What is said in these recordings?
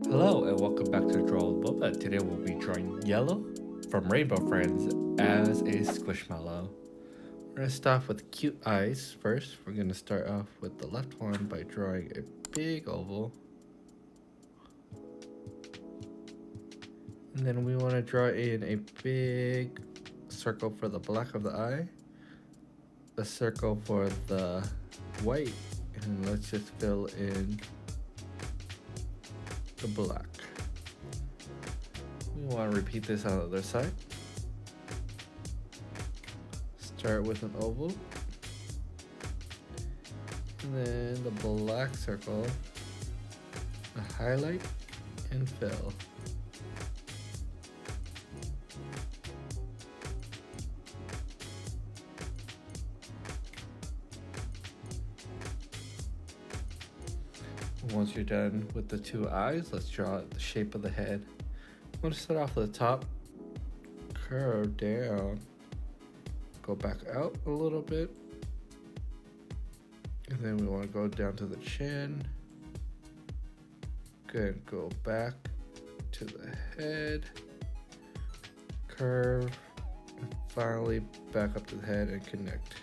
Hello and welcome back to Draw with Boba. Today we'll be drawing Yellow from Rainbow Friends as a Squishmallow. We're going to start off with cute eyes first. We're going to start off with the left one by drawing a big oval. And then we want to draw in a big circle for the black of the eye. A circle for the white. And let's just fill in the black. We want to repeat this on the other side. Start with an oval, and then the black circle, a highlight, and fill. Once you're done with the two eyes, let's draw the shape of the head. I'm going to start off at the top, curve down, go back out a little bit, and then we want to go down to the chin. Good, go back to the head, curve, and finally back up to the head and connect.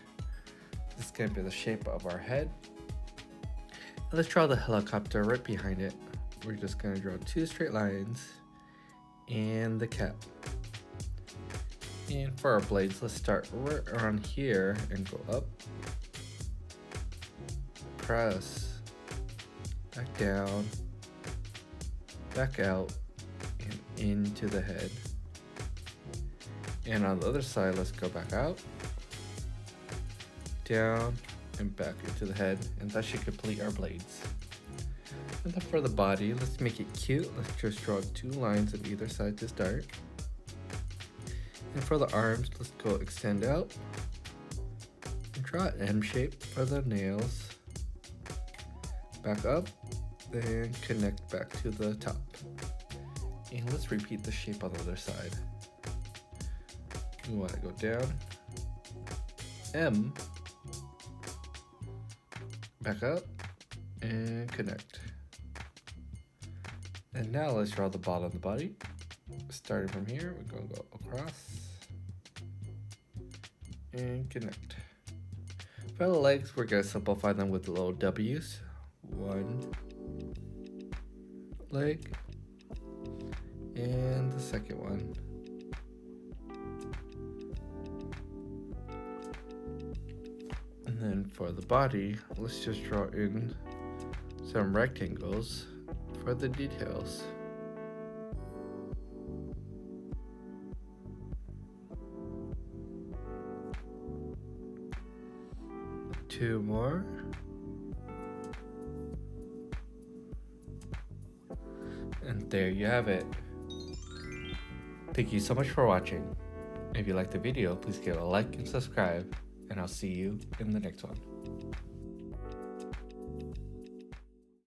This is going to be the shape of our head. Let's draw the helicopter right behind it. We're just going to draw two straight lines and the cap. And for our blades, let's start right around here and go up, press, back down, back out, and into the head. And on the other side, let's go back out, down, and back into the head, and that should complete our blades. And then for the body, let's make it cute. Let's just draw two lines on either side to start. And for the arms, let's go extend out and draw an M shape for the nails. Back up and connect back to the top. And let's repeat the shape on the other side. We want to go down, M, back up, and connect. And now let's draw the bottom of the body. Starting from here, we're going to go across and connect. For the legs, we're going to simplify them with the little W's. One leg and the second one. And then for the body, let's just draw in some rectangles for the details. Two more. And there you have it. Thank you so much for watching. If you liked the video, please give it a like and subscribe, and I'll see you in the next one.